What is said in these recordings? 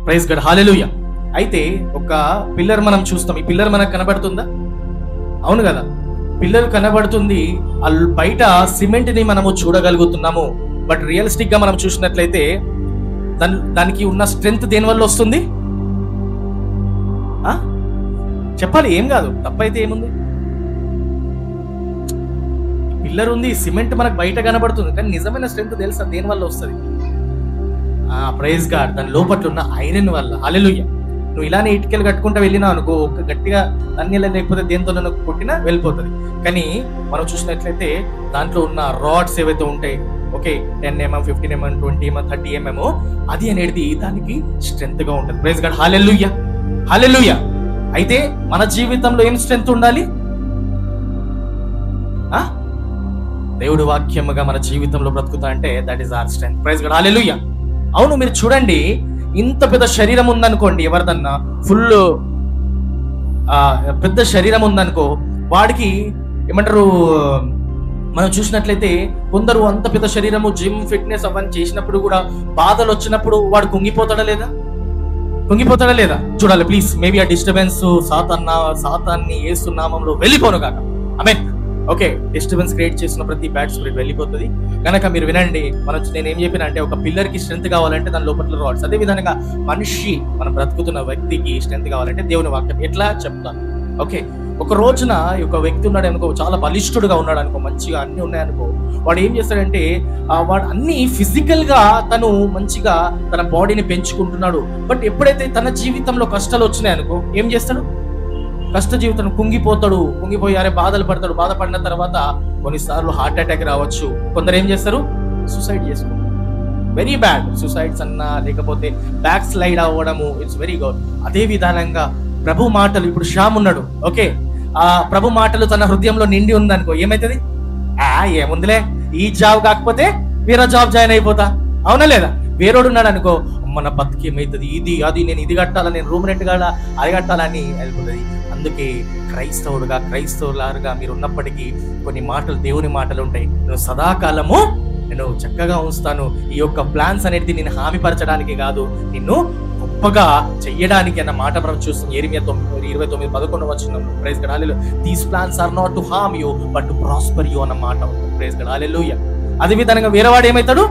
Praise God, hallelujah. అయితే ఒక pillar మనం చూస్తాం. ఈ పిల్లర్ మనకు కనబడుతుందా? అవును కదా, పిల్లర్ కనబడుతుంది. బయట సిమెంట్ ని మనము చూడగలుగుతున్నాము. బట్ రియలిస్టిక్ గా మనం చూసినట్లయితే దానికి ఉన్న స్ట్రెంగ్త్ దేని వల్ల వస్తుంది? చెప్పాలి, ఏం కాదు, తప్పైతే ఏముంది? పిల్లర్ ఉంది, సిమెంట్ మనకు బయట కనబడుతుంది, కానీ నిజమైన స్ట్రెంగ్త్ తెలుసా దేని వల్ల వస్తుంది? ప్రైజ్ గాడ్, దాని లోపట్ల ఉన్న ఐరన్ వల్ల. హల్లెలూయా. నువ్వు ఇలానే ఇటుకలు కట్టుకుంటూ వెళ్ళినా అనుకో, ఒక గట్టిగా అన్నిలా లేకపోతే దేంతో కొట్టినా వెళ్ళిపోతుంది. కానీ మనం చూసినట్లయితే దాంట్లో ఉన్న రాడ్స్ ఏవైతే ఉంటాయి, okay, 10 mm, 15 mm, 20 mm, 30 mm, అది అనేది దానికి స్ట్రెంత్ గా ఉంటుంది. ప్రైజ్ గాడ్, హల్లెలూయా, హల్లెలూయా. అయితే మన జీవితంలో ఏం స్ట్రెంత్ ఉండాలి? దేవుడు వాక్యముగా మన జీవితంలో బ్రతుకుతా అంటే that is our strength. Praise God, hallelujah. అవును, మీరు చూడండి, ఇంత పెద్ద శరీరం ఉందనుకోండి, ఎవరిదన్నా ఫుల్ పెద్ద శరీరం ఉందనుకో, వాడికి ఏమంటారు, మనం చూసినట్లయితే కొందరు అంత పెద్ద శరీరము జిమ్ ఫిట్నెస్ అవన్నీ చేసినప్పుడు కూడా బాధలు వచ్చినప్పుడు వాడు కుంగిపోతాడా లేదా? కుంగిపోతాడా లేదా? చూడాలి ప్లీజ్. మేబీ ఆ డిస్టర్బెన్స్ సాతాన్ని యేసు నామములో వెళ్ళిపోను కాక. ఆమేన్. ఓకే, డిస్టర్బెన్స్ క్రియేట్ చేసిన ప్రతి బ్యాడ్ స్పిరిట్ వెళ్ళిపోతుంది. కనుక మీరు వినండి, నేను ఏం చెప్పిన అంటే, ఒక పిల్లర్ కి స్ట్రెంత్ కావాలంటే దాని లోపల రాడ్స్. అదే విధంగా మనిషి, మనం బ్రతుకుతున్న వ్యక్తికి స్ట్రెంత్ కావాలంటే దేవుని వాక్యం. ఎట్లా చెప్తాను? ఓకే, ఒక రోజున ఒక వ్యక్తి ఉన్నాడు అనుకో, చాలా బలిష్ఠుడుగా ఉన్నాడు అనుకో, మంచిగా అన్ని ఉన్నాయనుకో, వాడు ఏం చేస్తాడంటే వాడు అన్ని ఫిజికల్ గా తను మంచిగా తన బాడీని పెంచుకుంటున్నాడు. బట్ ఎప్పుడైతే తన జీవితంలో కష్టాలు వచ్చినాయనుకో, ఏం చేస్తాడు? కష్ట జీవితం కుంగిపోయి అరే బాధలు పడతాడు. బాధపడిన తర్వాత కొన్నిసార్లు హార్ట్ అటాక్ రావచ్చు. కొందరు ఏం చేస్తారు? సూసైడ్ చేసుకుంటారు. Very bad. సూసైడ్స్ అన్నా లేకపోతే బ్యాక్ స్లైడ్ అవ్వడము, ఇట్స్ వెరీ గుడ్. అదే విధానంగా ప్రభు మాటలు, ఇప్పుడు శ్యామ్ ఉన్నాడు, ఓకే, ఆ ప్రభు మాటలు తన హృదయంలో నిండి ఉందనుకో, ఏమైతుంది? ఏముందిలే, ఈ జాబ్ కాకపోతే వేరే జాబ్ జాయిన్ అయిపోతా. అవునా లేదా? వేరేడు ఉన్నాడు అనుకో, మన బతికి ఏమవుతుంది, ఇది అది, నేను ఇది కట్టాలా, నేను రూమ్ రెంట్ కాడా, అది కట్టాలని వెళ్ళిపోతుంది. అందుకే క్రైస్తవులారుగా మీరు ఉన్నప్పటికీ కొన్ని మాటలు, దేవుని మాటలు ఉంటాయి. నేను సదాకాలము నేను చక్కగా ఉంచుతాను. ఈ యొక్క ప్లాన్స్ అనేది నేను హామీపరచడానికి కాదు, నిన్ను గొప్పగా చెయ్యడానికి అన్న మాట మనం చూస్తాం. యెరెమీయా 29:11 praise God, hallelujah. These plans are not to harm you but to prosper you అన్న మాట. Praise God, hallelujah. అదే విధంగా వేరేవాడు ఏమవుతాడు?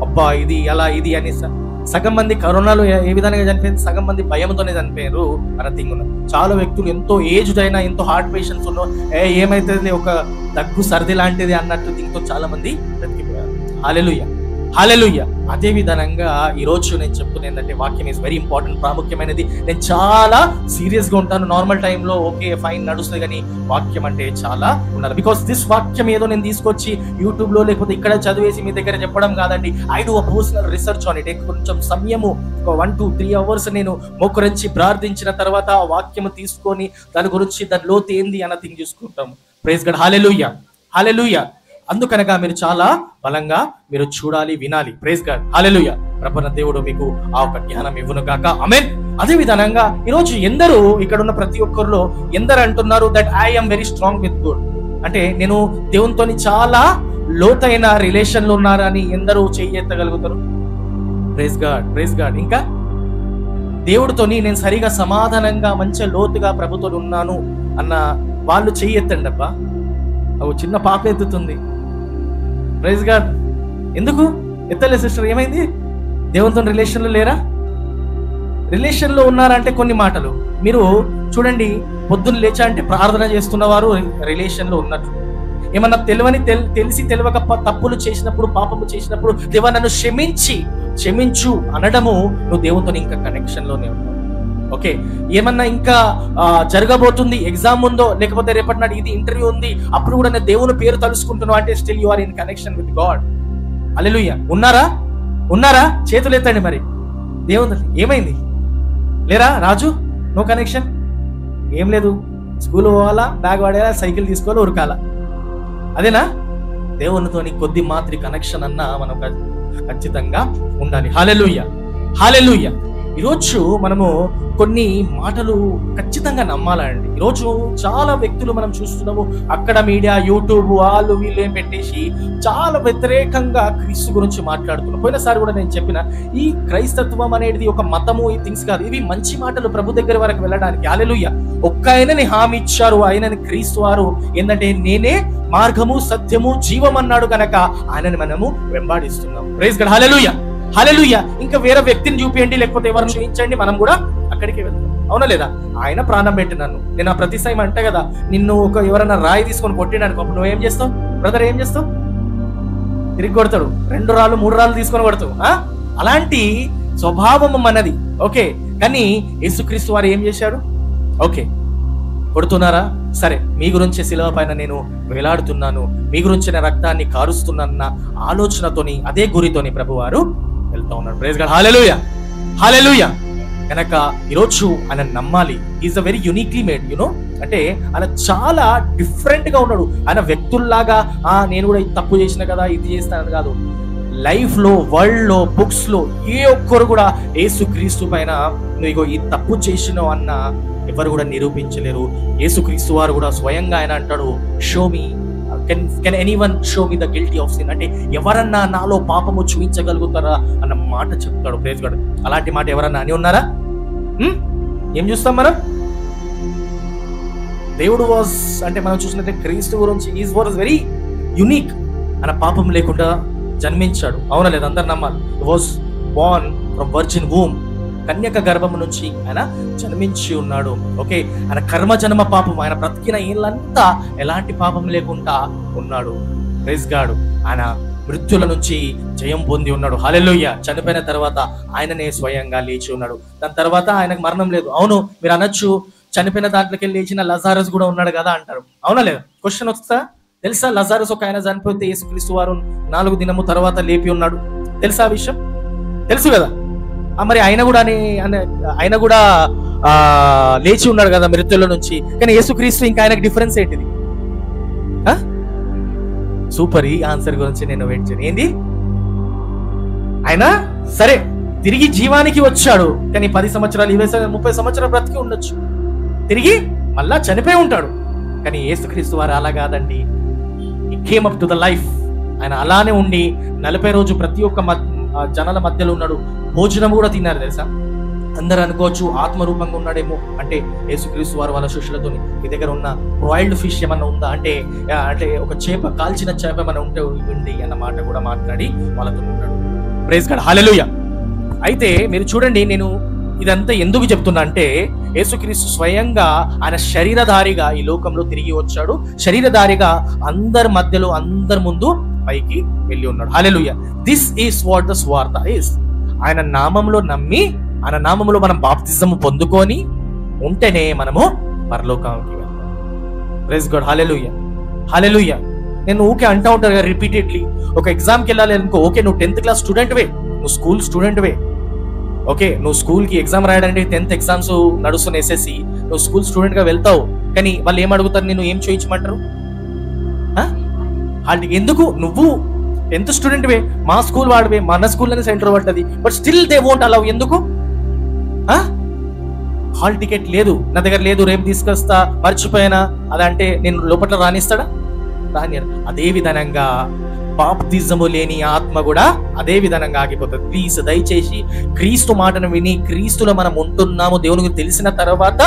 అబ్బా ఇది అలా ఇది అని. సగం మంది కరోనాలో ఏ విధంగా చనిపోయింది? సగం మంది భయంతోనే చనిపోయారు అన్న థింగ్ ఉన్నది. చాలా వ్యక్తులు ఎంతో ఏజ్డ్ అయినా, ఎంతో హార్ట్ పేషెంట్స్ ఉన్న ఏమైతుంది, ఒక దగ్గు సర్ది లాంటిది అన్నట్టు థింగ్తో చాలా మంది బ్రతికిపోయారు. హల్లెలూయా, హల్లెలూయా. అదే విధంగా ఈరోజు నేను చెప్తున్నా ఏంటంటే, వాక్యం ఈజ్ వెరీ ఇంపార్టెంట్, ప్రాముఖ్యమైనది. నేను చాలా సీరియస్ గా ఉంటాను. నార్మల్ టైంలో ఓకే ఫైన్ నడుస్తుంది, కానీ వాక్యం అంటే చాలా ఉండాలి. బికాస్ దిస్ వాక్యం ఏదో నేను తీసుకొచ్చి యూట్యూబ్ లో లేకపోతే ఇక్కడ చదివేసి మీ దగ్గర చెప్పడం కాదండి. I do a personal research on it. కొంచెం సమయము, 1-2-3 అవర్స్ నేను మోకరించి ప్రార్థించిన తర్వాత ఆ వాక్యము తీసుకొని దాని గురించి, దాని లోతు ఏంది అన్న థింగ్ చూసుకుంటాము. ప్రైజ్ గాడ్, హల్లెలూయా, హల్లెలూయా. అందుకనగా మీరు చాలా బలంగా మీరు చూడాలి, వినాలి. ప్రైజ్ గాడ్, హల్లెలూయా. ప్రభువైన దేవుడు మీకు ఆ ఒక జ్ఞానం ఇవ్వును గాక. ఆమేన్. అదే విధంగా ఈరోజు ఎందరూ, ఇక్కడ ఉన్న ప్రతి ఒక్కరిలో ఎందరు అంటున్నారు that I am very strong with good, అంటే నేను దేవునితో చాలా లోతైన రిలేషన్ లో ఉన్నారని ఎందరూ చేయగలుగుతారు? Praise God, praise God. ఇంకా దేవుడితోని నేను సరిగా సమాధానంగా మంచిగా లోతుగా ప్రభుతో ఉన్నాను అన్న వాళ్ళు చెయ్యెత్తండి. అబ్బా, ఓ చిన్న పాప ఎత్తుతుంది. Praise God. ఎందుకు ఎత్తలే సిస్టర్? ఏమైంది? దేవునితో రిలేషన్లో లేరా? రిలేషన్లో ఉన్నారంటే కొన్ని మాటలు మీరు చూడండి. పొద్దున్న లేచా అంటే ప్రార్థన చేస్తున్నవారు రిలేషన్లో ఉన్నట్టు. ఏమన్నా తెలిసి తెలియక తప్పులు చేసినప్పుడు, పాపము చేసినప్పుడు, దేవా నన్ను క్షమించు అనడము, నువ్వు దేవునితో ఇంకా కనెక్షన్లోనే ఉన్నావు. ఓకే, ఏమన్నా ఇంకా జరగబోతుంది, ఎగ్జామ్ ఉందో లేకపోతే రేపటి నాడు ఇది ఇంటర్వ్యూ ఉంది, అప్పుడు కూడా నేను దేవుని పేరు తలుసుకుంటున్నావు అంటే still you are in connection with God. Hallelujah. ఉన్నారా? చేతులు ఎత్తండి. మరి దేవుని ఏమైంది? లేరా? Raju, no connection? ఏం లేదు, స్కూల్ పోవాలా, బ్యాగ్ వాడేలా, సైకిల్ తీసుకోవాలా, ఉరకాలా, అదేనా? దేవునితోని కొద్ది మాత్రి కనెక్షన్ అన్నా మనం ఖచ్చితంగా ఉండాలి. హల్లెలూయా, హల్లెలూయా. ఈరోజు మనము కొన్ని మాటలు ఖచ్చితంగా నమ్మాలండి. ఈరోజు చాలా వ్యక్తులు మనం చూస్తున్నాము, అక్కడ మీడియా, యూట్యూబ్, వాళ్ళు వీళ్ళు ఏం పెట్టేసి చాలా వ్యతిరేకంగా క్రీస్తు గురించి మాట్లాడుతున్నాం. పోయినసారి కూడా నేను చెప్పిన, ఈ క్రైస్తత్వం అనేది ఒక మతము, ఈ థింగ్స్ కాదు, ఇవి మంచి మాటలు ప్రభు దగ్గర వరకు వెళ్ళడానికి. హల్లెలూయా. ఒక్క ఆయనని హామీ ఇచ్చారు, ఆయనని క్రీస్తు వారు ఏంటంటే నేనే మార్గము, సత్యము, జీవం అన్నాడు కనుక ఆయనని మనము వెంబాడిస్తున్నాం. Praise God. హల్లెలూయా, హల్లెలూయా. ఇంకా వేరే వ్యక్తిని చూపించండి, లేకపోతే ఎవరిని చూపించండి, మనం కూడా అక్కడికి వెళ్తాం. అవునా లేదా? ఆయన ప్రాణం పెట్టి నన్ను, నేను ఆ ప్రతి సాయం అంటే కదా, నిన్ను ఎవరైనా రాయి తీసుకొని కొట్టినానికి అప్పుడు నువ్వేం చేస్తావు బ్రదర్? ఏం చేస్తావు? తిరిగి కొడతాడు. 2 రాళ్ళు 3 రాళ్ళు తీసుకొని కొడతావు. అలాంటి స్వభావము మనది. ఓకే, కానీ యేసుక్రీస్తు వారు ఏం చేశాడు? ఓకే, కొడుతున్నారా? సరే, మీ గురించి శిలువ పైన నేను వేలాడుతున్నాను, మీ గురించి నేను రక్తాన్ని కారుస్తున్నానన్న ఆలోచనతోని, అదే గురితోని ప్రభువారు వెళ్తా ఉన్నాడు. Praise God. Hallelujah, hallelujah. కనుక ఈరోజు ఆయన నమ్మాలి. Is a very uniquely made, you know, అంటే ఆయన చాలా డిఫరెంట్ గా ఉన్నాడు. ఆయన వ్యక్తుల్లాగా నేను కూడా ఇది తప్పు చేసిన కదా, ఇది చేస్తానని కాదు. లైఫ్ లో, వరల్డ్ లో, బుక్స్ లో ఏ ఒక్కరు కూడా యేసుక్రీస్తు పైన నువ్వు ఈ తప్పు చేసినావు అన్న ఎవరు కూడా నిరూపించలేరు. యేసుక్రీస్తు వారు కూడా స్వయంగా ఆయన అంటాడు, show me, can anyone show me the guilty of sin, అంటే ఎవరన్నా నాలో పాపము చూపించగలుగుతారా అన్న మాట చెప్తాడు. Praise God. అలాంటి మాట ఎవరన్నా అని ఉన్నారా? ఏం చూస్తాం మనం? దేవుడు వాజ్ అంటే మనం చూసినట్టే క్రీస్తు గురించి ఈజ్ వాజ్ వెరీ యునిక్. ఆయన పాపం లేకుండా జన్మించాడు. అవునా లేదా? అందరు నమ్మాలి. Was born from virgin womb, కన్యక గర్భము నుంచి ఆయన జన్మించి ఉన్నాడు. ఓకే, ఆయన కర్మ జన్మ పాపం, ఆయన బ్రతికిన ఏళ్ళంతా ఎలాంటి పాపం లేకుండా ఉన్నాడు. Praise God. ఆయన మృత్యుల నుంచి జయం పొంది ఉన్నాడు. హల్లెలూయా. చనిపోయిన తర్వాత ఆయననే స్వయంగా లేచి ఉన్నాడు. దాని తర్వాత ఆయనకు మరణం లేదు. అవును, మీరు అనొచ్చు, చనిపోయిన దాంట్లోకి లేచిన లజారస్ కూడా ఉన్నాడు కదా అంటారు. అవునా లేదా? క్వశ్చన్ వస్తా, తెలుసా? లజారస్ ఒక ఆయన చనిపోతే యేసుక్రీస్తు వారు 4 దినము తర్వాత లేపి ఉన్నాడు. తెలుసా ఆ విషయం? తెలుసు కదా? మరి ఆయన కూడా లేచి ఉన్నాడు కదా మృత్యుల నుంచి. కానీ యేసుక్రీస్తు ఇంకా ఆయనకు డిఫరెన్స్ ఏంటిది? సూపర్. ఈ ఆన్సర్ గురించి నేను వెయిట్ చేయను. ఏంది? ఆయన సరే తిరిగి జీవానికి వచ్చాడు, కానీ 10 సంవత్సరాలు 20 30 సంవత్సరాలు బ్రతికి ఉండొచ్చు, తిరిగి మళ్ళా చనిపోయి ఉంటాడు. కానీ యేసుక్రీస్తు వారు అలా కాదండి. హి came up to the life. ఆయన అలానే ఉండి 40 రోజు ప్రతి ఒక్క జనాల మధ్యలో ఉన్నాడు. భోజనం కూడా తిన్నారు. తెలుసా? అందరు అనుకోవచ్చు ఆత్మరూపంగా ఉన్నాడేమో, అంటే యేసుక్రీస్తు వారు వాళ్ళ శిష్యులతో మీ దగ్గర ఉన్న బాయిల్డ్ ఫిష్ ఏమన్నా ఉందా అంటే ఒక చేప, కాల్చిన చేప ఏమన్నా ఉంటే ఉంది అన్న మాట కూడా మాట్లాడి వాళ్ళతో ఉంటాడు. Praise God. హల్లెలూయా. అయితే మీరు చూడండి, నేను ఇదంతా ఎందుకు చెప్తున్నా అంటే, యేసుక్రీస్తు స్వయంగా ఆయన శరీరధారిగా ఈ లోకంలో తిరిగి వచ్చాడు. శరీరధారిగా అందరి మధ్యలో, అందరి ముందు పైకి వెళ్ళి ఉన్నాడు. హల్లెలూయా. దిస్ ఈస్ వాట్ ద స్వార్థ ఈస్. ఆయన నామంలో నమ్మి, ఆయన నామంలో మనం బాప్తిజం పొందుకొని ఉంటేనే మనము పరలోకానికి వెళ్తాం. Praise God. Hallelujah, hallelujah. నేను ఊకే అంటా ఉంటాను కదా రిపీటెడ్లీ, ఒక ఎగ్జామ్కి వెళ్ళాలి అనుకో, ఓకే నువ్వు 10th క్లాస్ స్టూడెంట్వే, నువ్వు స్కూల్ స్టూడెంట్వే, ఓకే నువ్వు స్కూల్కి ఎగ్జామ్ రాయడానికి 10th ఎగ్జామ్స్ నడుస్తున్న SSC, నువ్వు స్కూల్ స్టూడెంట్గా వెళ్తావు. కానీ వాళ్ళు ఏం అడుగుతారు? నేను ఏం చూయించమంటారు? ఎందుకు? నువ్వు 10th స్టూడెంట్వే, మా స్కూల్ వాడివే, మన స్కూల్లోనే సెంటర్ పడ్డది, but still they won't allow. ఎందుకు? హాల్ టికెట్ లేదు, నా దగ్గర లేదు, రేపు తీసుకొస్తా, మర్చిపోయినా అదంటే నేను లోపల రానిస్తాడా? రానియరు. అదే విధంగా బాప్తిజము లేని ఆత్మ కూడా అదే విధంగా ఆగిపోతుంది. ప్లీజ్ దయచేసి క్రీస్తు మాటను విని క్రీస్తులో మనం ఉంటున్నాము దేవునికి తెలిసిన తర్వాత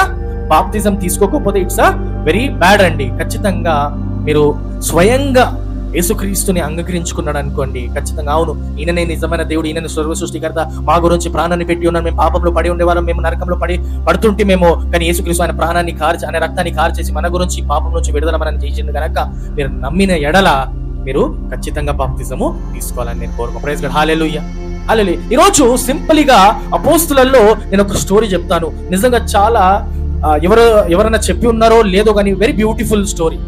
బాప్తిజం తీసుకోకపోతే ఇట్స్ అ వెరీ బ్యాడ్ అండి. ఖచ్చితంగా మీరు స్వయంగా యేసుక్రీస్తుని అంగీకరించుకున్నాడు అనుకోండి, ఖచ్చితంగా అవును ఈయననే నిజమైన దేవుడు, ఈయన సర్వ సృష్టికర్త, మా గురించి ప్రాణాన్ని పెట్టి ఉన్నాడు, మేము పాపంలో పడి ఉండేవాళ్ళం, మేము నరకంలో పడుతుంటే మేము, కానీ యేసుక్రీస్తు ఆయన ప్రాణాన్ని కార్చి, ఆయన రక్తాన్ని కార్చేసి మన గురించి పాపం నుంచి విడుదల మనం చేసింది కనుక మీరు నమ్మిన ఎడల మీరు ఖచ్చితంగా బాప్తిజము తీసుకోవాలని నేను కోరుకో. Praise God. Hallelujah, hallelujah. ఈరోజు సింపుల్గా అపోస్తులలో నేను ఒక స్టోరీ చెప్తాను. నిజంగా చాలా ఎవరైనా చెప్పి ఉన్నారో లేదో కానీ వెరీ బ్యూటిఫుల్ స్టోరీ.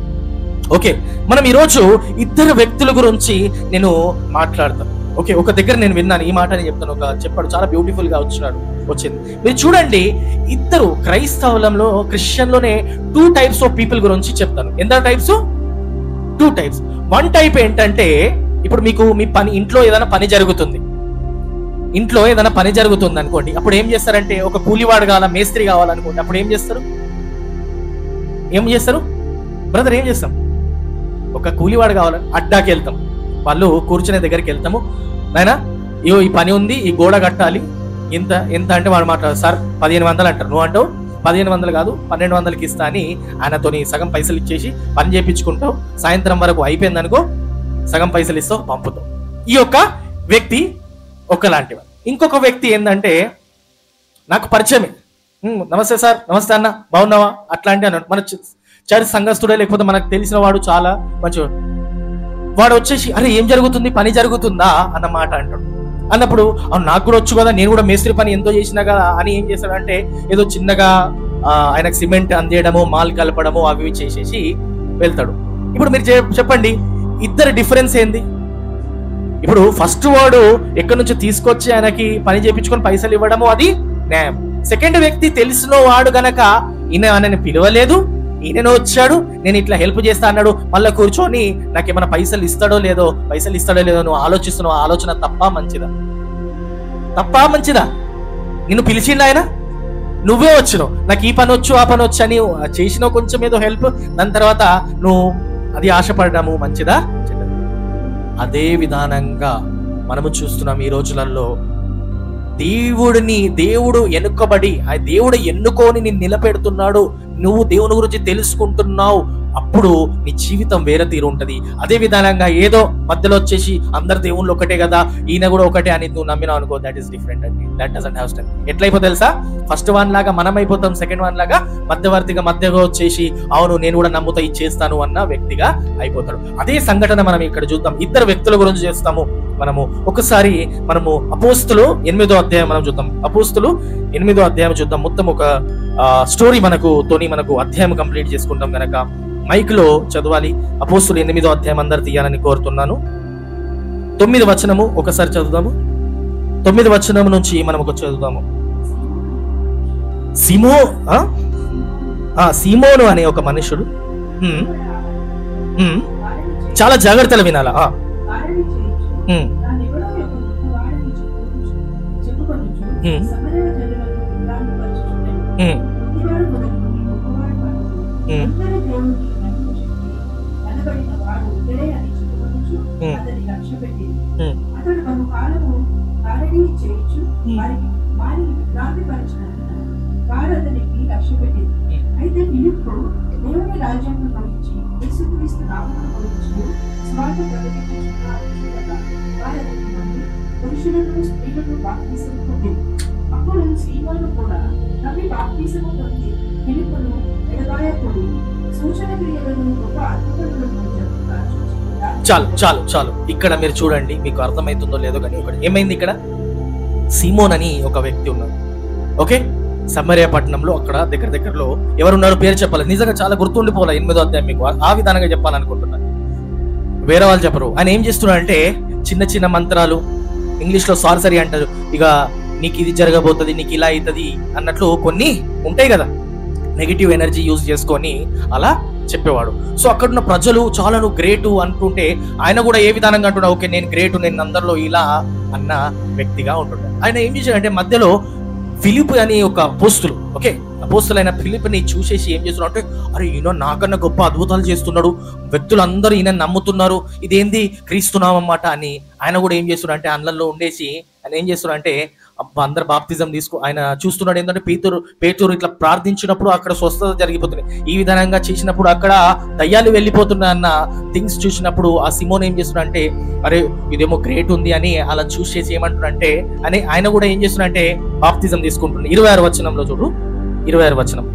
ఓకే, మనం ఈరోజు 2 వ్యక్తుల గురించి నేను మాట్లాడతాను. ఓకే, ఒక దగ్గర నేను విన్నాను ఈ మాట, నేను చెప్తాను. చెప్పాడు, చాలా బ్యూటిఫుల్ గా వచ్చింది. మీరు చూడండి, 2 క్రైస్తవులంలో, క్రిస్టియన్లోనే 2 టైప్స్ ఆఫ్ పీపుల్ గురించి చెప్తాను. ఎంత టైప్స్? 2 టైప్స్. 1 టైప్ ఏంటంటే, ఇప్పుడు మీకు మీ ఇంట్లో ఏదైనా పని జరుగుతుంది, ఇంట్లో ఏదైనా పని జరుగుతుంది అనుకోండి, అప్పుడు ఏం చేస్తారంటే ఒక కూలివాడు కావాలా, మేస్త్రి కావాలనుకోండి, అప్పుడు ఏం చేస్తారు బ్రదర్? ఏం చేస్తాం? ఒక కూలివాడు కావాలని అడ్డాకి వెళ్తాం, వాళ్ళు కూర్చునే దగ్గరికి వెళ్తాము, నాయనా ఇగో ఈ పని ఉంది, ఈ గోడ కట్టాలి, ఎంత ఎంత అంటే వాడు మాట్లాడు, సార్ 1500 అంటారు, నువ్వు అంటావు 1500 కాదు 1200కి ఇస్తా అని ఆయనతోని సగం పైసలు ఇచ్చేసి పని చేయించుకుంటావు, సాయంత్రం వరకు అయిపోయిందనుకో సగం పైసలు ఇస్తావు, పంపుతావు. ఈ యొక్క వ్యక్తి ఒకలాంటివి. ఇంకొక వ్యక్తి ఏంటంటే నాకు పరిచయమే, నమస్తే సార్, నమస్తే అన్న, బాగున్నావా, అట్లాంటి అన్నాడు. మన చర్చ్ సంఘస్థుడే లేకపోతే మనకు తెలిసిన వాడు, చాలా మంచి వాడు వచ్చేసి అరే ఏం జరుగుతుంది, పని జరుగుతుందా అన్న మాట అంటాడు. అన్నప్పుడు అవును నాకు కూడా వచ్చు కదా, నేను కూడా మేస్త్రి పని ఎంతో చేసినా కదా అని ఏం చేస్తాడంటే ఏదో చిన్నగా ఆయనకు సిమెంట్ అందేయడము, మాల్ కలపడము అవి చేసేసి వెళ్తాడు. ఇప్పుడు మీరు చెప్పండి, ఇద్దరు డిఫరెన్స్ ఏంది? ఇప్పుడు ఫస్ట్ వాడు ఎక్కడి నుంచి తీసుకొచ్చి ఆయనకి పని చేయించుకొని పైసలు ఇవ్వడము అది న్యాయం. సెకండ్ వ్యక్తి తెలిసిన వాడు గనక ఈయన పిలవలేదు, ఈయననే వచ్చాడు, నేను ఇట్లా హెల్ప్ చేస్తా అన్నాడు, మళ్ళీ కూర్చొని నాకేమైనా పైసలు ఇస్తాడో లేదో నువ్వు ఆలోచిస్తున్నావు. ఆలోచన తప్పా మంచిదా? నిన్ను పిలిచిండు ఆయన, నువ్వే వచ్చినావు, నాకు ఈ పని వచ్చు ఆ పని వచ్చు అని చేసినావు, కొంచెం ఏదో హెల్ప్, దాని తర్వాత నువ్వు అది ఆశపడము మంచిదా? అదే విధానంగా మనము చూస్తున్నాం ఈ రోజులలో. దేవుడు ఎన్నుకోబడి ఆ దేవుడు ఎన్నుకొని నిన్ను నిలబెడుతున్నాడు, నువ్వు దేవుని గురించి తెలుసుకుంటున్నావు, అప్పుడు నీ జీవితం వేరే తీరు ఉంటది. అదే విధానంగా ఏదో మధ్యలో వచ్చేసి అందరు దేవుళ్ళు ఒకటే కదా, ఈయన కూడా ఒకటే అని నువ్వు నమ్మినావు అనుకో, దట్ ఈస్ డిఫరెంట్ అండి. That doesn't have strength. ఎట్లయిపో తెలుసా? ఫస్ట్ వన్ లాగా మనం అయిపోతాం, సెకండ్ వన్ లాగా మధ్యగా వచ్చేసి అవును నేను కూడా నమ్ముతా ఇచ్చేస్తాను అన్న వ్యక్తిగా అయిపోతాడు. అదే సంఘటన మనం ఇక్కడ చూద్దాం. ఇద్దరు వ్యక్తుల గురించి చేస్తాము మనము. ఒకసారి మనము అపోస్తులు 8వ అధ్యాయం మనం చూద్దాం. అపోస్తులు 8వ అధ్యాయం చూద్దాం. మొత్తం ఒక స్టోరీ మనకు అధ్యాయం కంప్లీట్ చేసుకుంటాం కనుక మైక్ లో చదవాలి. అపోస్తులు 8వ అధ్యాయం అందరు తీయాలని కోరుతున్నాను. 9వ వచనము ఒకసారి చదువుదాము. 9వ వచనం నుంచి మనం ఒక చదువుదాము. సీమోను అనే ఒక మనుషుడు, చాలా జాగ్రత్తలు వినాలా. అయితే ఫిలిప్పు దేవుని రాజ్యం గురించి, యేసుక్రీస్తు నామమును గురించి స్వార్థ ప్రకటించుచున్నాడు. పురుషులను స్త్రీలను బాప్తిసము పొంది, అప్పుడు సీమోను కూడా నమ్మి బాప్తిసము పొంది ఫిలిప్పును ఎడబాయకుడు సూచన క్రియలను గొప్ప అద్భుతములను జరుగుతారు. చాలు ఇక్కడ మీరు చూడండి, మీకు అర్థమవుతుందో లేదో కానీ ఇక్కడ ఏమైంది, ఇక్కడ సీమోన్ అని ఒక వ్యక్తి ఉన్నాడు. ఓకే, సమరియా పట్టణంలో అక్కడ దగ్గరలో ఎవరున్నారు పేరు చెప్పాలి, నిజంగా చాలా గుర్తుండిపోవాలి. 8వ అధ్యాయం మీకు ఆ విధానంగా చెప్పాలనుకుంటున్నాను, వేరే వాళ్ళు చెప్పరు. ఆయన ఏం చేస్తున్నాడంటే చిన్న మంత్రాలు, ఇంగ్లీష్ లో సార్సరీ అంటారు, ఇక నీకు ఇది జరగబోతుంది, నీకు ఇలా అవుతుంది అన్నట్లు కొన్ని ఉంటాయి కదా, నెగిటివ్ ఎనర్జీ యూజ్ చేసుకొని అలా చెప్పేవాడు. సో అక్కడున్న ప్రజలు చాలా నువ్వు గ్రేటు అంటుంటే ఆయన కూడా ఏ విధానంగా అంటున్నాడు, ఓకే నేను గ్రేటు, నేను అందరిలో ఇలా అన్న వ్యక్తిగా ఉంటుండే. ఆయన ఏం చేశాడంటే మధ్యలో ఫిలిప్ అని ఒక అపోస్తులు, ఓకే అపోస్తులైన ఫిలిప్ని చూసేసి ఏం చేస్తున్నాడు అంటే, అరే ఈయన నాకన్నా గొప్ప అద్భుతాలు చేస్తున్నాడు, వ్యక్తులందరూ ఈయన నమ్ముతున్నారు, ఇదేంది క్రీస్తున్నామన్నమాట అని ఆయన కూడా ఏం చేస్తున్నాడు అంటే అందులో ఉండేసి ఆయన ఏం చేస్తున్నాడు అంటే అందరు బాప్తిజం ఆయన చూస్తున్నాడు. ఏంటంటే పేతురు ఇట్లా ప్రార్థించినప్పుడు అక్కడ స్వస్థత జరిగిపోతుంది, ఈ విధానంగా చేసినప్పుడు అక్కడ దయ్యాలు వెళ్ళిపోతున్నాయి అన్న థింగ్స్ చూసినప్పుడు ఆ సిమోన్ ఏం చేస్తున్నాడు అంటే, అరే ఇదేమో గ్రేట్ ఉంది అని అలా చూసేసి ఏమంటున్నాడంటే అని ఆయన కూడా ఏం చేస్తున్నాడంటే బాప్తిజం తీసుకుంటున్నాడు. 26వ వచనంలో చూడు, 26వ వచనం,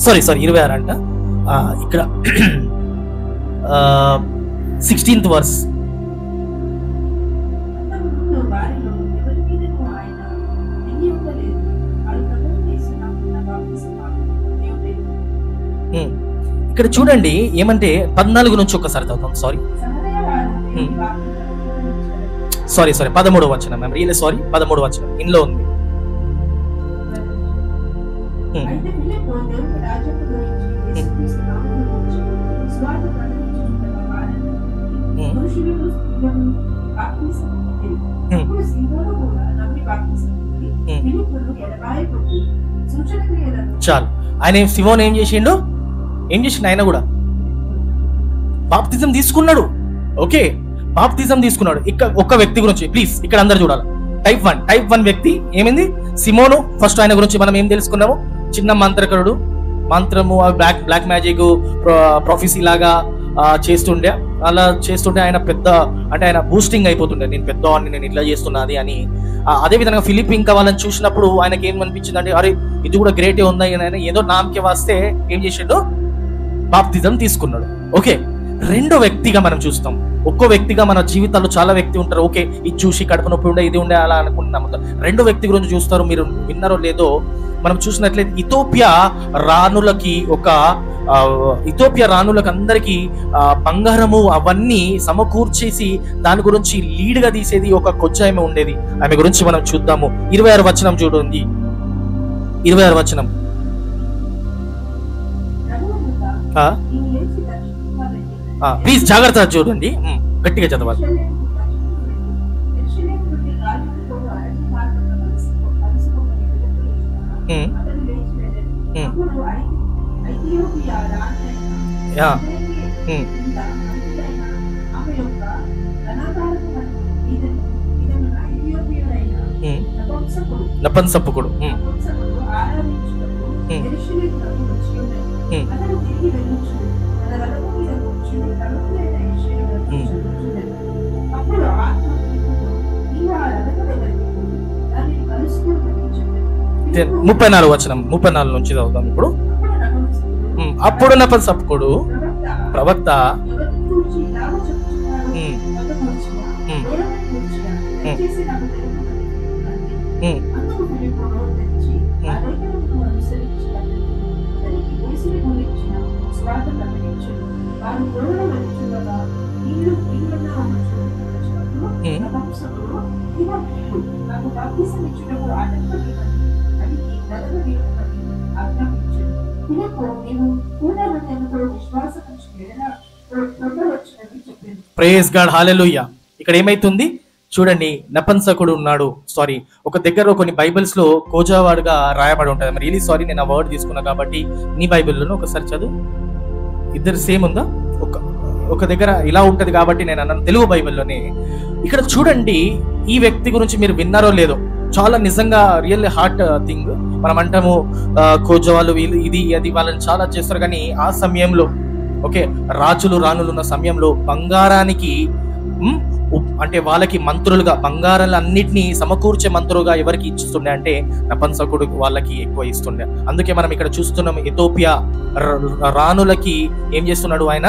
సారీ 26 అంట, ఇక్కడ 16th వర్స్. ఇక్కడ చూడండి ఏమంటే 14 నుంచి ఒకసారి చదువుతాం. సారీ 13వ వచనం, మ్యామ్ రియల్లీ సారీ, 13వ వచనం ఇందులో ఉంది. అప్పుడు సీమోను కూడా నమ్మి బాప్తిసం పొంది ఫిలిప్పును ఎడబాయపట్టి సూచన క్రియలను. చాలు. ఆయన సిమోన్ ఏం చేసిండు? ఆయన కూడా బాప్తిజం తీసుకున్నాడు. ఓకే, బాప్తిజం తీసుకున్నాడు. ఇక్కడ ఒక్క వ్యక్తి గురించి ప్లీజ్ ఇక్కడ అందరు చూడాలి. టైప్ 1 వ్యక్తి ఏమైంది? సిమోను. ఫస్ట్ ఆయన గురించి మనం ఏం తెలుసుకున్నాము? చిన్న మంత్రకరుడు, మంత్రము బ్లాక్ మ్యాజిక్ ప్రొఫెసీ లాగా చేస్తుండే. అలా చేస్తుంటే ఆయన పెద్ద, అంటే ఆయన బూస్టింగ్ అయిపోతుండే, నేను పెద్దవాడిని, నేను ఇట్లా చేస్తున్నది అని. అదే విధంగా ఫిలిప్ ఇంకా వాళ్ళని చూసినప్పుడు ఆయనకి ఏం అనిపించింది అంటే, అరే ఇది కూడా గ్రేటే ఉంది అని. ఆయన ఏదో నామకే వస్తే ఏం చేసిండు? బాప్తిజం తీసుకున్నాడు. ఓకే, రెండో వ్యక్తిగా మనం చూస్తాం. ఒక్కో వ్యక్తిగా మన జీవితాల్లో చాలా వ్యక్తి ఉంటారు. ఓకే, ఇది చూసి కడుపు నొప్పి ఉండే, ఇది ఉండే, అలా అనుకుంటున్నాం. రెండో వ్యక్తి గురించి చూస్తారు. మీరు విన్నారో లేదో, మనం చూసినట్లయితే ఇథియోపియా రాణులకు అందరికీ బంగారము అవన్నీ సమకూర్చేసి దాని గురించి లీడ్ గా తీసేది ఒక కొచ్చాయమే ఉండేది. ఆమె గురించి మనం చూద్దాము. 26 వచనం చూడండి. 26 వచనం. ప్లీజ్ జాగ్రత్త చూడండి, గట్టిగా చదవాలి. నపంసపుకుడు చెప్పింది. 34 వచనం, 34 నుంచి చదువుతాం ఇప్పుడు. అప్పుడు నపంసపుకుడు ప్రవక్త ప్రైజ్ గాడ్, హల్లెలూయా. ఇక్కడ ఏమైతుంది చూడండి, నపంసకుడు ఉన్నాడు. సారీ, ఒక దగ్గర కొన్ని బైబిల్స్ లో కోజావాడుగా రాయబడి ఉంటుంది. మరి రియలీ సారీ, నేను ఆ వర్డ్ తీసుకున్నా కాబట్టి నీ బైబిల్లోనూ ఒకసారి చదువు. ఇద్దరు సేమ్ ఉందా? ఒక దగ్గర ఇలా ఉంటది కాబట్టి నేను అన్నాను తెలుగు బైబిల్లోనే. ఇక్కడ చూడండి, ఈ వ్యక్తి గురించి మీరు విన్నారో లేదో, చాలా నిజంగా రియల్ హార్ట్ థింగ్. మనం అంటాము కోజవాళ్ళు వీళ్ళు ఇది అది వాళ్ళని చాలా చేస్తారు, కానీ ఆ సమయంలో ఓకే రాజులు రాణులు ఉన్న సమయంలో బంగారానికి అంటే వాళ్ళకి మంత్రులుగా బంగారాలన్నిటినీ సమకూర్చే మంత్రులుగా ఎవరికి ఇస్తుండే అంటే నపంసకుడు వాళ్ళకి ఎక్కువ ఇస్తుండే. అందుకే మనం ఇక్కడ చూస్తున్నాం, ఇథియోపియా రాణులకి ఏం చేస్తున్నాడు ఆయన,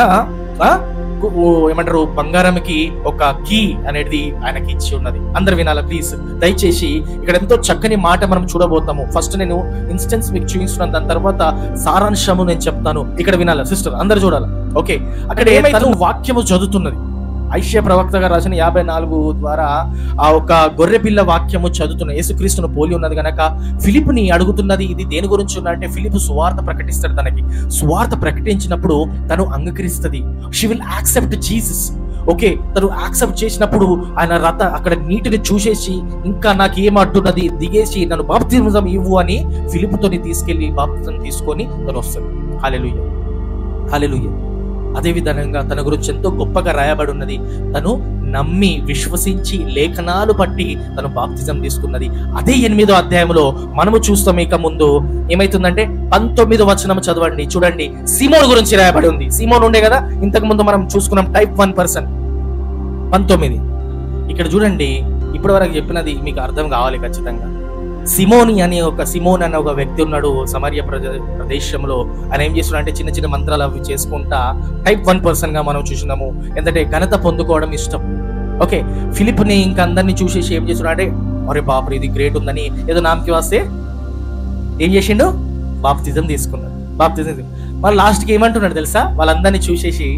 ఏమంటారు, బంగారంకి ఒక కీ అనేది ఆయనకి ఇచ్చి ఉన్నది. అందరు వినాలి ప్లీజ్ దయచేసి. ఇక్కడ ఎంతో చక్కని మాట మనం చూడబోతాము. ఫస్ట్ నేను ఇన్స్టెన్స్ మీకు చూపిస్తున్నాను, దాని తర్వాత సారాంశము నేను చెప్తాను. ఇక్కడ వినాలి సిస్టర్, అందరు చూడాలి. ఓకే, అక్కడ ఏమైతే వాక్యము చదువుతున్నది, ఐషియా ప్రవక్త గారు రాసిన 54 ద్వారా ఆ ఒక గొర్రె పిల్ల వాక్యము చదువుతున్న యేసుక్రీస్తును పోలి ఉన్నది గనక ఫిలిప్ని అడుగుతున్నది, ఇది దేని గురించి ఉన్నదంటే ఫిలిప్ సువార్త ప్రకటిస్తాడు. తనకి సువార్త ప్రకటించినప్పుడు తను అంగీకరిస్తుంది. She will accept Jesus. Okay, తను యాక్సెప్ట్ చేసినప్పుడు ఆయన అక్కడ నీటిని చూసేసి ఇంకా నాకు ఏం అడ్డున్నది దిగేసి నన్ను బాప్తిజం ఇవ్వు అని ఫిలిప్తోని తీసుకెళ్లి బాప్తిజం తీసుకొని తను వస్తాడు. హల్లెలూయా, హల్లెలూయా. అదే విధంగా తన గురించి ఎంతో గొప్పగా రాయబడి ఉన్నది. తను నమ్మి విశ్వసించి లేఖనాలు పట్టి తను బాప్తిజం తీసుకున్నది. అదే 8వ అధ్యాయంలో మనము చూస్తాం. ఇక ముందు ఏమైతుందంటే 19వ వచనం చదవండి. చూడండి, సిమోన్ గురించి రాయబడి ఉంది. సిమోన్ ఉండే కదా ఇంతకు ముందు మనం చూసుకున్నాం, టైప్ 1 పర్సన్. 19 ఇక్కడ చూడండి, ఇప్పటి వరకు చెప్పినది మీకు అర్థం కావాలి ఖచ్చితంగా. సిమోన్ అనే ఒక వ్యక్తి ఉన్నాడు సమరియా ప్రదేశంలో. ఆయన ఏం చేస్తున్నాడు అంటే చిన్న చిన్న మంత్రాలు అవి చేసుకుంటా టైప్ 1 పర్సన్ గా మనం చూసినాము. ఎందుకంటే ఘనత పొందుకోవడం ఇష్టం. ఓకే, ఫిలిప్ని ఇంకా అందరినీ చూసేసి ఏం చేస్తున్నాడు అంటే, అరే బాపు ఇది గ్రేట్ ఉందని ఏదో నామకి వస్తే ఏం చేసిండు, బాప్తిజం తీసుకున్నాడు. బాప్తిజం వాళ్ళు లాస్ట్కి ఏమంటున్నాడు తెలుసా, వాళ్ళందరినీ చూసేసి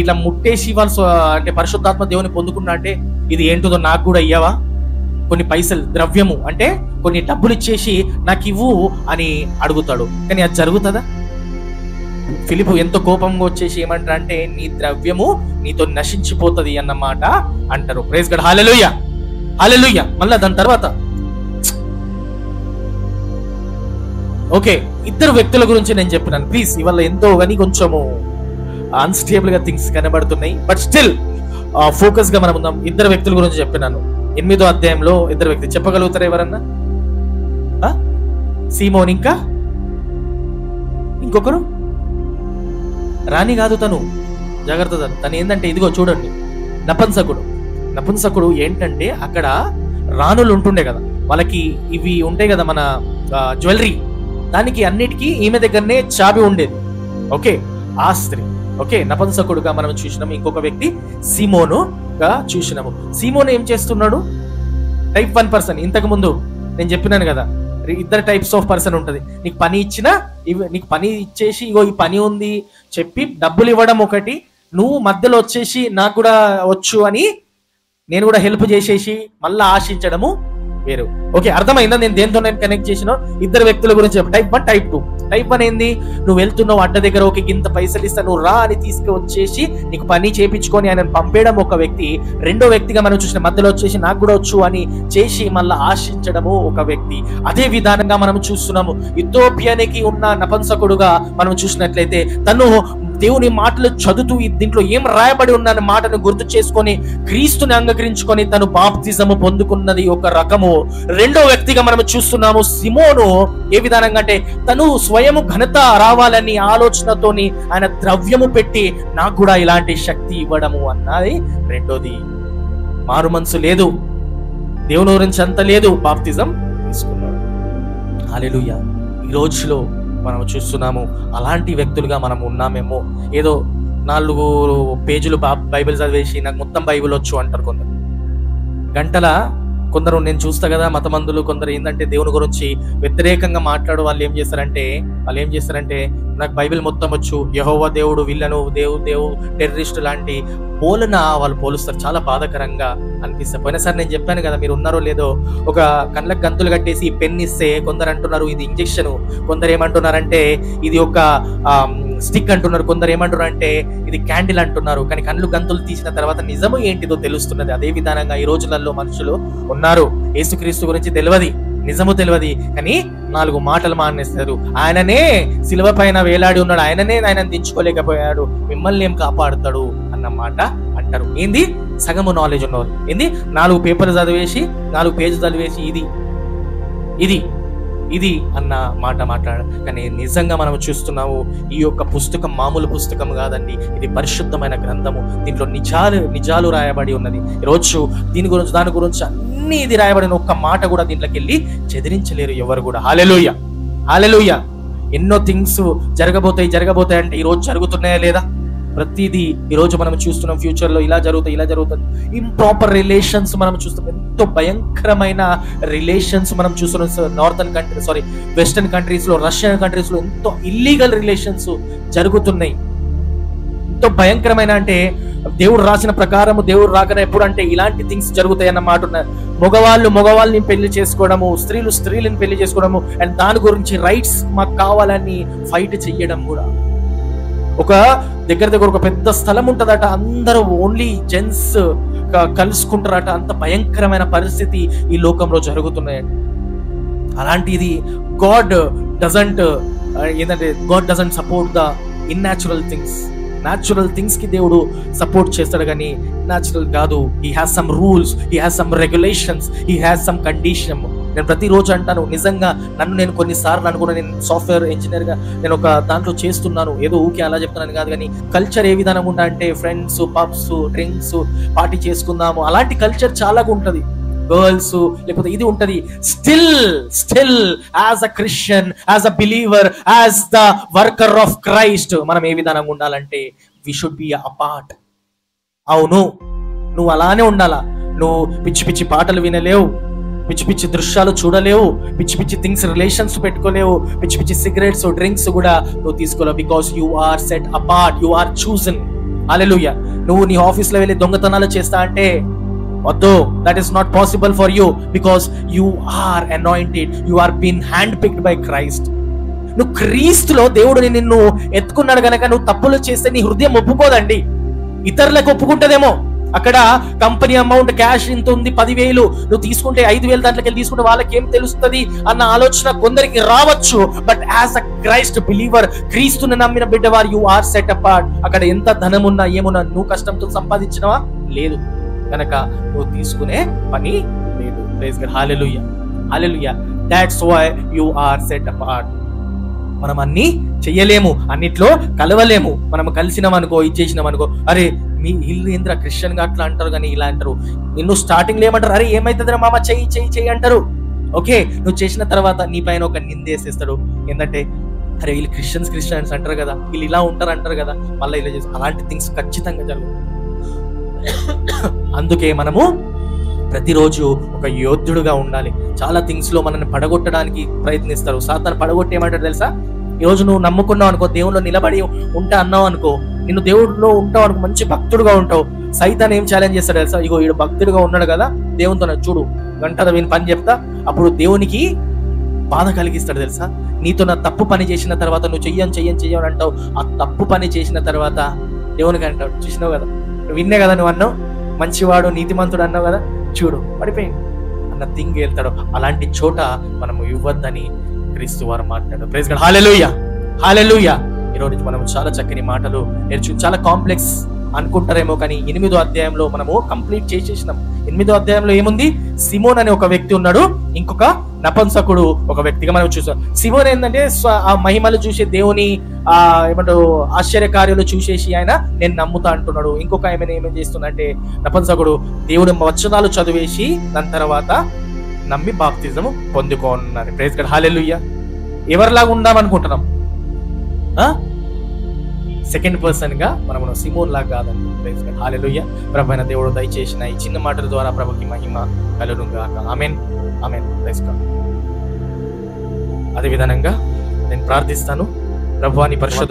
ఇట్లా ముట్టేసి వాళ్ళు అంటే పరిశుద్ధాత్మ దేవుని పొందుకున్నా అంటే ఇది ఏంటిదో నాకు కూడా ఇయ్యవా, కొన్ని పైసలు ద్రవ్యము అంటే కొన్ని డబ్బులు ఇచ్చేసి నాకు ఇవ్వు అని అడుగుతాడు. కానీ అది జరుగుతుందా? ఫిలిప్ ఎంతో కోపంగా వచ్చేసి ఏమంటారు అంటే, నీ ద్రవ్యము నీతో నశించిపోతుంది అన్నమాట అంటారు. Praise God, hallelujah. హల్లెలూయా. మళ్ళా దాని తర్వాత ఓకే, ఇద్దరు వ్యక్తుల గురించి నేను చెప్పినాను. ప్లీజ్, ఇవాళ ఎంతో కానీ కొంచెము అన్స్టేబుల్ గా థింగ్స్ కనబడుతున్నాయి, బట్ స్టిల్ ఫోకస్ గా మనం ఉందాం. ఇద్దరు వ్యక్తుల గురించి చెప్పినాను 8వ అధ్యాయంలో. ఇద్దరు వ్యక్తులు చెప్పగలుగుతారా ఎవరన్నా? సీమోన్ ఇంకా ఇంకొకరు, రాణి కాదు తను, జాగ్రత్త. తను ఏంటంటే ఇదిగో చూడండి, నపుంసకుడు ఏంటంటే అక్కడ రాణులు ఉంటుండే కదా, వాళ్ళకి ఇవి ఉంటాయి కదా మన జ్యువెలరీ, దానికి అన్నిటికీ ఈమె దగ్గరనే చాబి ఉండేది. ఓకే, ఆ స్త్రీ. ఓకే, నపుంసకుడుగా మనం చూసినాము. ఇంకొక వ్యక్తి సీమోనుగా చూసినాము. సీమోను ఏం చేస్తున్నాడు? Type 1 person. ఇంతకు ముందు నేను చెప్పినాను కదా, ఇద్దరు టైప్స్ ఆఫ్ పర్సన్ ఉంటది. నీకు పని ఇచ్చినా, నీకు పని ఇచ్చేసి ఇగో ఈ పని ఉంది చెప్పి డబ్బులు ఇవ్వడం ఒకటి, నువ్వు మధ్యలో వచ్చేసి నాకు కూడా వచ్చు అని నేను కూడా హెల్ప్ చేసేసి మళ్ళీ ఆశించడము వేరు. ఓకే, అర్థమైందా నేను దేంతో నేను కనెక్ట్ చేసిన? ఇద్దరు వ్యక్తుల గురించి చెప్పి టైప్ 1, టైప్ 2. టైప్ 1 ఏంది? నువ్వు వెళ్తున్నావు అడ్డ దగ్గర, ఓకే ఇంత పైసలు ఇస్తా నువ్వు రా అని తీసుకువచ్చేసి నీకు పని చేపించుకొని ఆయన పంపేయడం ఒక వ్యక్తి. రెండో వ్యక్తిగా మనం చూసిన మధ్యలో వచ్చేసి నాకు కూడా వచ్చు అని చేసి మళ్ళీ ఆశించడము ఒక వ్యక్తి. అదే విధానంగా మనం చూస్తున్నాము. ఇథియోపియాకి ఉన్న నపుంసకుడుగా మనం చూసినట్లయితే తను దేవుని మాటలు చదువుతూ దీంట్లో ఏం రాయబడి ఉన్న మాటను గుర్తు చేసుకొని క్రీస్తుని అంగీకరించుకొని తను బాప్తిజము పొందుకున్నది ఒక రకము. రెండో వ్యక్తిగా మనం చూస్తున్నాము సిమోను ఏ విధానంగా అంటే తను స్వయము ఘనత రావాలని ఆలోచనతోని ఆయన ద్రవ్యము పెట్టి నాకు కూడా ఇలాంటి శక్తి ఇవ్వడము అన్నది రెండోది. మారు మనసు లేదు, దేవుని గురించి అంత లేదు, బాప్తిజం తీసుకున్నాడు. హల్లెలూయా. ఈ రోజులో మనం చూస్తున్నాము అలాంటి వ్యక్తులుగా మనం ఉన్నామేమో. ఏదో 4 పేజీలు బైబిల్ చదివేసి నాకు మొత్తం బైబిల్ వచ్చు అంటారు కొందరు. గంటల కొందరు నేను చూస్తా కదా మతమందులు, కొందరు ఏంటంటే దేవుని గురించి వ్యతిరేకంగా మాట్లాడు వాళ్ళు ఏం చేస్తారంటే నాకు బైబిల్ మొత్తం వచ్చు, యెహోవా దేవుడు విల్లను, దేవు టెర్రరిస్ట్ లాంటి పోలన వాళ్ళు పోలుస్తారు. చాలా బాధాకరంగా అనిపిస్తుంది. పోయినసారి నేను చెప్పాను కదా, మీరు ఉన్నారో లేదో, ఒక కళ్ళకు గంతులు కట్టేసి పెన్ ఇస్తే కొందరు అంటున్నారు ఇది ఇంజెక్షన్, కొందరు ఏమంటున్నారంటే ఇది ఒక స్టిక్ అంటున్నారు, కొందరు ఏమంటున్నారు అంటే ఇది క్యాండిల్ అంటున్నారు. కానీ కళ్ళు గంతులు తీసిన తర్వాత నిజము ఏంటిదో తెలుస్తున్నది. అదే విధానంగా ఈ రోజులలో మనుషులు ఉన్నారు. యేసుక్రీస్తు గురించి తెలియదు, నిజము తెలియదు, కానీ 4 మాటలు మానేస్తారు. ఆయననే శిలువ పైన వేలాడి ఉన్నాడు, ఆయన దించుకోలేకపోయాడు, మిమ్మల్ని ఏం కాపాడుతాడు అన్న మాట అంటారు. ఏంది? సగము నాలెడ్జ్ ఉన్నవారు ఏంది 4 పేపర్లు చదివేసి 4 పేజీలు చదివేసి ఇది అన్న మాట మాట్లాడ. కానీ నిజంగా మనం చూస్తున్నాము ఈ యొక్క పుస్తకం మామూలు పుస్తకం కాదండి, ఇది పరిశుద్ధమైన గ్రంథము. దీంట్లో నిజాలు రాయబడి ఉన్నది. ఈరోజు దాని గురించి అన్ని ఇది రాయబడిన ఒక్క మాట కూడా దీంట్లోకి వెళ్ళి చెదిరించలేరు ఎవరు కూడా. హల్లెలూయా, హల్లెలూయా. ఎన్నో థింగ్స్ జరగబోతాయి అంటే ఈరోజు జరుగుతున్నాయా లేదా? ప్రతిదీ ఈరోజు మనం చూస్తున్నాం. ఫ్యూచర్ లో ఇలా జరుగుతుంది. ఇంప్రాపర్ రిలేషన్స్ మనం చూస్తున్నాం. ఎంతో భయంకరమైన రిలేషన్స్ మనం చూస్తున్నాం. వెస్టర్న్ కంట్రీస్ లో, రష్యన్ కంట్రీస్ లో ఎంతో ఇల్లీగల్ రిలేషన్స్ జరుగుతున్నాయి. ఎంతో భయంకరమైన అంటే దేవుడు రాసిన ప్రకారం దేవుడు రాకనే ఎప్పుడు అంటే ఇలాంటి థింగ్స్ జరుగుతాయి అన్నమాట. మగవాళ్ళని పెళ్లి చేసుకోవడము, స్త్రీలను పెళ్లి చేసుకోవడము, అండ్ దాని గురించి రైట్స్ మాకు కావాలని ఫైట్ చెయ్యడం కూడా. ఒక దగ్గర ఒక పెద్ద స్థలం ఉంటదట, అందరూ ఓన్లీ జెంట్స్ కలుసుకుంటారట. అంత భయంకరమైన పరిస్థితి ఈ లోకంలో జరుగుతున్నాయండి. అలాంటిది God doesn't support the unnatural things. Natural things కి దేవుడు సపోర్ట్ చేస్తాడు, కానీ న్యాచురల్ కాదు. He has some rules, he has some regulations, he has some condition. నేను ప్రతిరోజు అంటాను, నిజంగా నేను కొన్నిసార్లు అనుకున్నా, నేను సాఫ్ట్వేర్ ఇంజనీర్ గా నేను ఒక దాంట్లో చేస్తున్నాను, ఏదో ఊకే అలా చెప్తున్నాను కాదు, కానీ కల్చర్ ఏ విధంగా ఉందా అంటే ఫ్రెండ్స్, పబ్స్, డ్రింక్స్, పార్టీ చేసుకుందాము, అలాంటి కల్చర్ చాలా ఉంటది. గర్ల్స్ లేకపోతే ఇది ఉంటది. Still as a Christian, as a believer, as the worker of Christ మనం ఏ విధంగా ఉండాలంటే వి షుడ్ బి అపార్ట్. అవును, నువ్వు అలానే ఉండాలా. నువ్వు పిచ్చి పిచ్చి పాటలు వినలేవు, పిచ్చి పిచ్చి దృశ్యాలు చూడలేవు, పిచ్చి పిచ్చి థింగ్స్ రిలేషన్స్ పెట్టుకోలేవు, పిచ్చి పిచ్చి సిగరెట్స్ డ్రింక్స్ కూడా నువ్వు తీసుకోలేవు. Because you are set apart, you are chosen. Hallelujah. నువ్వు నీ ఆఫీస్ లో వెళ్ళి దొంగతనాలు చేస్తా అంటే వద్దు, that is not possible for you, because you are anointed, you are been hand picked by Christ. నువ్వు క్రీస్తులో దేవుడు నిన్ను ఎత్తుకున్నాడు గనక నువ్వు తప్పులు చేస్తే నీ హృదయం ఒప్పుకోదండి. ఇతరులకు ఒప్పుకుంటదేమో, అక్కడ కంపెనీ అమౌంట్ క్యాష్ ఇంత ఉంది 10,000, నువ్వు తీసుకుంటే 5,000 దాంట్లోకి తీసుకుంటే వాళ్ళకి ఏం తెలుస్తుంది అన్న ఆలోచన కొందరికి రావచ్చు. But as a Christ believer, క్రీస్తుని నమ్మిన బిడ్డవారు, యు ఆర్ సెట్ అపార్ట్. అక్కడ ఎంత ధనం ఉన్నా ఏమున్నా నువ్వు కష్టంతో సంపాదించినవా లేదు కనుక నువ్వు తీసుకునే పని లేదు. Praise God, hallelujah hallelujah. That's why you are set apart. మనం అన్ని చెయ్యలేము, అన్నిట్లో కలవలేము. మనం కలిసినామనుకో, ఇచ్చేసినామనుకో, అరే మీ ఇల్లు ఏంద్రా క్రిస్టియన్ గా అట్లా అంటారు కానీ ఇలా అంటారు. నిన్ను స్టార్టింగ్ లో ఏమంటారు, అరే ఏమైతుందిరా మామ, చెయ్యి చెయ్యి చెయ్యి అంటారు. ఓకే, నువ్వు చేసిన తర్వాత నీ పైన ఒక నిందేసేస్తాడు. ఏంటంటే అరే వీళ్ళు క్రిస్టియన్స్ అంటారు కదా, వీళ్ళు ఇలా ఉంటారు అంటారు కదా, మళ్ళీ ఇలా చేస్తారు. అలాంటి థింగ్స్ ఖచ్చితంగా జరుగుతాయి. అందుకే మనము ప్రతిరోజు ఒక యోధుడుగా ఉండాలి. చాలా థింగ్స్ లో మనల్ని పడగొట్టడానికి ప్రయత్నిస్తారు. సాతాను పడగొట్టి ఏమంటాడు తెలుసా, ఈ రోజు నువ్వు నమ్ముకున్నావు అనుకో, దేవుళ్ళు నిలబడి ఉంటా అన్నావు అనుకో, నిన్ను దేవుడిలో ఉంటావు అనుకో, మంచి భక్తుడుగా ఉంటావు. సైతాన్ ఏం ఛాలెంజ్ చేస్తాడు తెలుసా, ఇగో వీడు భక్తుడుగా ఉన్నాడు కదా, దేవునితో చూడు గంటలో వీని పని చెప్తా, అప్పుడు దేవునికి బాధ కలిగిస్తాడు తెలుసా. నీతో నా తప్పు పని చేసిన తర్వాత నువ్వు చెయ్యని అంటావు. ఆ తప్పు పని చేసిన తర్వాత దేవునికి అంటాడు, చూసినావు కదా, నువ్వు విన్నే కదా నువ్వు అన్నావు, మంచివాడు నీతిమంతుడు అన్నావు కదా, చూడు పడిపోయింది అన్న థింగ్ వెళ్తాడు. అలాంటి చోట మనము ఇవ్వద్దని క్రీస్తు వారు మాట్లాడారు. Praise God, hallelujah hallelujah. ఈరోజు మనం చాలా చక్కని మాటలు నేర్చు. చాలా కాంప్లెక్స్ అనుకుంటారేమో కానీ 8వ అధ్యాయంలో మనము కంప్లీట్ చేసేసినాం. 8వ అధ్యాయంలో ఏముంది, సిమోన్ అనే ఒక వ్యక్తి ఉన్నాడు, ఇంకొక నపుంసకుడు ఒక వ్యక్తిగా మనం చూసాం. సిమోన్ ఏంటంటే ఆ మహిమలు చూసి దేవుని ఏమంటారు ఆశ్చర్యకార్యాలు చూసేసి ఆయన నేను నమ్ముతా అంటున్నాడు. ఇంకొక ఆయన ఏమేం చేస్తుందంటే నపుంసకుడు దేవుడి వచనాలు చదివేసి దాని తర్వాత నమ్మి బాప్తిజం పొందుకోనున్నారు. ప్రైజ్ గాడ్, హల్లెలూయా. ఎవరిలాగా ఉందామనుకుంటున్నాం, సెకండ్ పర్సన్ గా మనం సిమోన్ లాగా కాదండి. ప్రైజ్ గాడ్, హల్లెలూయా. ప్రభు అయిన దేవుడు దయచేసిన ఈ చిన్న మాటల ద్వారా ప్రభుకి మహిమ కలుగును గాక. Amen amen. Praise God. అదే విధంగా నేను ప్రార్థిస్తాను. ప్రభువా నీ పరిశుద్ధ